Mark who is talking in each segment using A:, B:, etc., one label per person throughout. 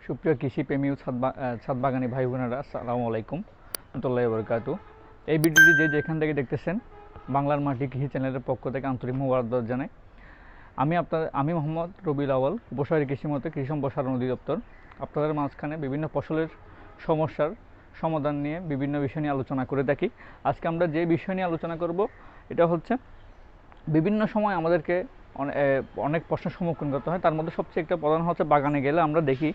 A: সুপ্রিয় কৃষিপ্রেমী ও ছাদ বাগানী ভাই বোনেরা, আসসালামু আলাইকুম রহমতুল্লাহি ওয়া বারাকাতুহু। এই ভিডিওটি যে যেখান থেকে দেখতেছেন, বাংলার মাটি কৃষি চ্যানেলের পক্ষ থেকে আন্তরিক মোবারকবাদ জানাই। আমি মোহাম্মদ রবিউল আউয়াল, উপশহরী কৃষি মতে কৃষি সম্প্রসারণ অধিদপ্তর। আপনাদের মাঝখানে বিভিন্ন ফসলের সমস্যার সমাধান নিয়ে বিভিন্ন বিষয় নিয়ে আলোচনা করে থাকি। আজকে আমরা যে বিষয় নিয়ে আলোচনা করব, এটা হচ্ছে বিভিন্ন সময় আমাদেরকে অনেক প্রশ্নের সম্মুখীন করতে হয়। তার মধ্যে সবচেয়ে একটা প্রধান হচ্ছে, বাগানে গেলে আমরা দেখি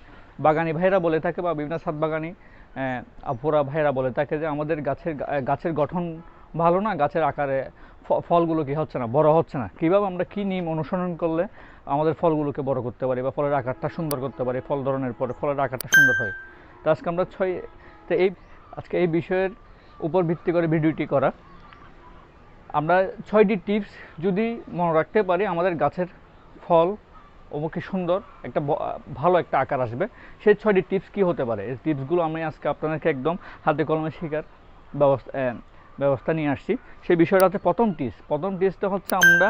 A: বাগানি ভাইরা বলে থাকে বা বিভিন্ন ছাদ বাগানি আপুরা ভাইরা বলে থাকে যে আমাদের গাছের গঠন ভালো না, গাছের আকারে ফলগুলো কি হচ্ছে না, বড় হচ্ছে না। কীভাবে আমরা কী নিয়ম অনুসরণ করলে আমাদের ফলগুলোকে বড় করতে পারি বা ফলের আকারটা সুন্দর করতে পারি, ফল ধরনের পরে ফলের আকারটা সুন্দর হয়। তো আজকে আমরা আজকে এই বিষয়ের উপর ভিত্তি করে ভিডিওটি করা। আমরা 6টি টিপস যদি মনে রাখতে পারি, আমাদের গাছের ফল অমুখী সুন্দর একটা ভালো একটা আকার আসবে। সেই 6টি টিপস কী হতে পারে, এই টিপসগুলো আমি আজকে আপনাদেরকে একদম হাতে কলমে শেখার ব্যবস্থা নিয়ে আসছি। সেই বিষয়টা হচ্ছে প্রথম টিপসটা হচ্ছে, আমরা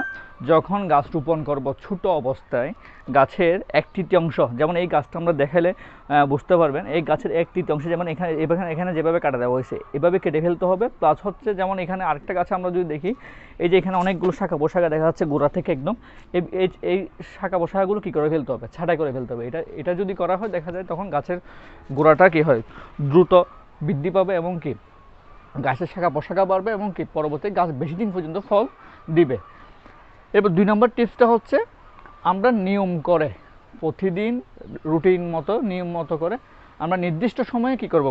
A: যখন গাছ রোপণ করব ছোট অবস্থায় গাছের 1/3 যেমন এই গাছটা আমরা দেখালে বুঝতে পারবেন, এই গাছের 1/3 যেমন এখানে যেভাবে কাটা দেওয়া হয়েছে এভাবে কেটে ফেলতে হবে। প্লাস হচ্ছে, যেমন এখানে আরেকটা গাছে আমরা যদি দেখি, এই যে এখানে অনেকগুলো শাখা পোশাখা দেখা যাচ্ছে গোড়া থেকে একদম, এই শাখা পোশাখাগুলো কী করে ফেলতে হবে, ছাঁটাই করে ফেলতে হবে। এটা যদি করা হয়, দেখা যায় তখন গাছের গোড়াটা কী হয়, দ্রুত বৃদ্ধি পাবে এবং কি গাছের শাখা পোশাখা বাড়বে এবং কি পরবর্তী গাছ বেশি দিন পর্যন্ত ফল দিবে। এবার 2 নম্বর টিপসটা হচ্ছে, আমরা নিয়ম করে প্রতিদিন নিয়ম মতো করে আমরা নির্দিষ্ট সময়ে কী করব,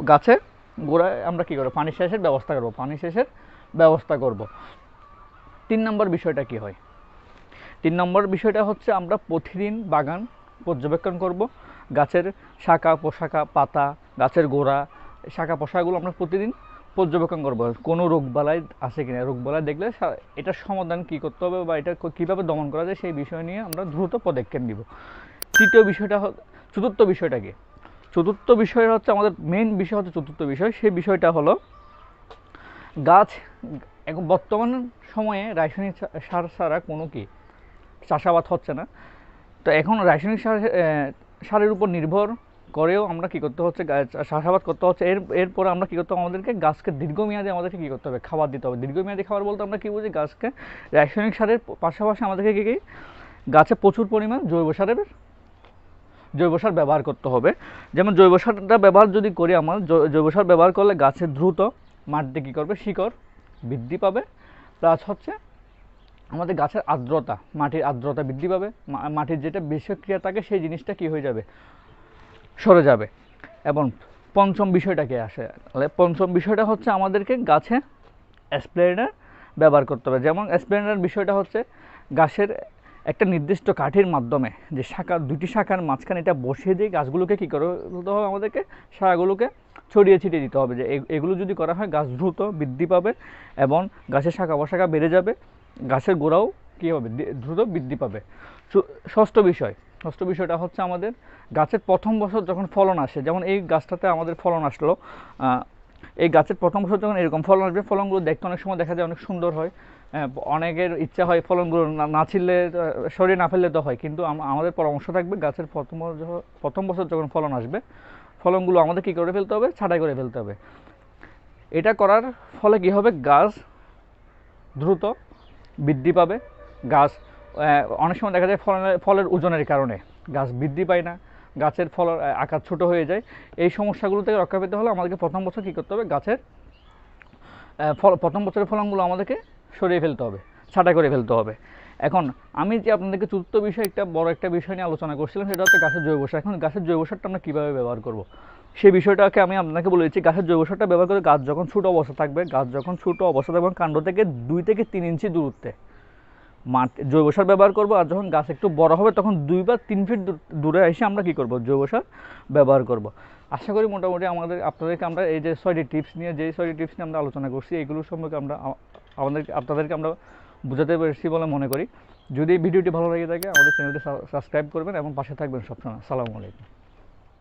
A: গাছের গোড়ায় আমরা কী করব, পানি সেচের ব্যবস্থা করব। 3 নম্বর বিষয়টা কী হয়, 3 নম্বর বিষয়টা হচ্ছে, আমরা প্রতিদিন বাগান পর্যবেক্ষণ করব। গাছের শাখা পোশাখা, পাতা, গাছের গোড়া, শাখা পোশাকগুলো আমরা প্রতিদিন পর্যবেক্ষণ করব, কোনো রোগবালাই আছে কিনা। রোগবালাই দেখলে এটার সমাধান কী করতে হবে বা এটা কীভাবে দমন করা যায়, সেই বিষয় নিয়ে আমরা দ্রুত পদক্ষেপ নিব। চতুর্থ বিষয়টা কি, চতুর্থ বিষয় হচ্ছে আমাদের মেইন বিষয় হচ্ছে চতুর্থ বিষয়। সেই বিষয়টা হলো, গাছ এখন বর্তমান সময়ে রাসায়নিক সার ছাড়া কোনো চাষাবাদ হচ্ছে না। তো এখন রাসায়নিক সারের উপর নির্ভর করেও আমরা কী করতে হচ্ছে, চাষাবাদ করতে হচ্ছে। এরপর আমরা কী করতে হবে, আমাদেরকে গাছকে দীর্ঘমেয়াদে আমাদেরকে কী করতে হবে, খাবার দিতে হবে। দীর্ঘমেয়াদী খাবার বলতে আমরা কী বুঝি, গাছকে রাসায়নিক সারের পাশাপাশি আমাদেরকে কী গাছে প্রচুর পরিমাণ জৈব সার ব্যবহার করতে হবে। যেমন জৈব সারটা ব্যবহার যদি করি, আমার জৈব সার ব্যবহার করলে গাছের দ্রুত মাটিতে কী করবে, শিকড় বৃদ্ধি পাবে। প্লাস হচ্ছে আমাদের গাছের মাটির আর্দ্রতা বৃদ্ধি পাবে। মাটির যেটা বিষক্রিয়া থাকে সেই জিনিসটা কী হয়ে যাবে, সরে যাবে। এবং পঞ্চম বিষয়টাকে আসে, পঞ্চম বিষয়টা হচ্ছে, আমাদেরকে গাছে স্প্রেয়ার ব্যবহার করতে হবে। যেমন স্প্রেয়ার বিষয়টা হচ্ছে, গাছের একটা নির্দিষ্ট কাঠির মাধ্যমে যে দুটি শাখার মাঝখানে এটা বসিয়ে দিয়ে গাছগুলোকে কী করে বলতে হবে, আমাদেরকে শাখাগুলোকে ছড়িয়ে ছিটিয়ে দিতে হবে। যে এগুলো যদি করা হয়, গাছ দ্রুত বৃদ্ধি পাবে এবং গাছের শাখা পোশাখা বেড়ে যাবে, গাছের গোড়াও কী হবে, দ্রুত বৃদ্ধি পাবে। ষষ্ঠ বিষয়টা হচ্ছে, আমাদের গাছের প্রথম বছর যখন ফলন আসে, যেমন এই গাছটাতে আমাদের ফলন আসলো, এই গাছের প্রথম বছর যখন এরকম ফলন আসবে, ফলনগুলো দেখতে অনেক সময় দেখা যায় অনেক সুন্দর হয়। অনেকের ইচ্ছা হয় ফলনগুলো না ছিঁড়লে, সরিয়ে না ফেললে তো হয়, কিন্তু আমাদের পরামর্শ থাকবে, গাছের প্রথম বছর যখন ফলন আসবে, ফলনগুলো আমাদের কী করে ফেলতে হবে, ছাঁটাই করে ফেলতে হবে। এটা করার ফলে কী হবে, গাছ দ্রুত বৃদ্ধি পাবে। গাছ অনেক সময় দেখা যায় ফলের ওজনের কারণে গাছ বৃদ্ধি পায় না, গাছের ফলের আকার ছোট হয়ে যায়। এই সমস্যাগুলো থেকে রক্ষা পেতে হলে আমাদেরকে প্রথম বছর কী করতে হবে, গাছের প্রথম বছরের ফলনগুলো আমাদেরকে সরিয়ে ফেলতে হবে, ছাঁটাই করে ফেলতে হবে। এখন আমি যে আপনাদেরকে চতুর্থ বিষয়, বড় একটা বিষয় নিয়ে আলোচনা করছিলাম, সেটা হচ্ছে গাছের জৈব সার। এখন গাছের জৈব সারটা আমরা কীভাবে ব্যবহার করব, সেই বিষয়টাকে আমি আপনাকে বলে দিচ্ছি। গাছের জৈব সারটা ব্যবহার করে, গাছ যখন ছোটো অবস্থা থাকবে এবং কাণ্ড থেকে 2 থেকে 3 ইঞ্চি দূরত্বে জৈব সার ব্যবহার করব। আর যখন গাছ একটু বড় হবে, তখন 2 বা 3 ফিট দূরে এসে আমরা কী করব, জৈব সার ব্যবহার করব। আশা করি মোটামুটি আপনাদেরকে আমরা এই যে 6টি টিপস নিয়ে আমরা আলোচনা করছি, এইগুলোর সম্পর্কে আপনাদেরকে আমরা বোঝাতে পেরেছি বলে মনে করি। যদি ভিডিওটি ভালো লেগে থাকে, আমাদের চ্যানেলটি সাবস্ক্রাইব করবেন এবং পাশে থাকবেন সবসময়। আসসালামু আলাইকুম।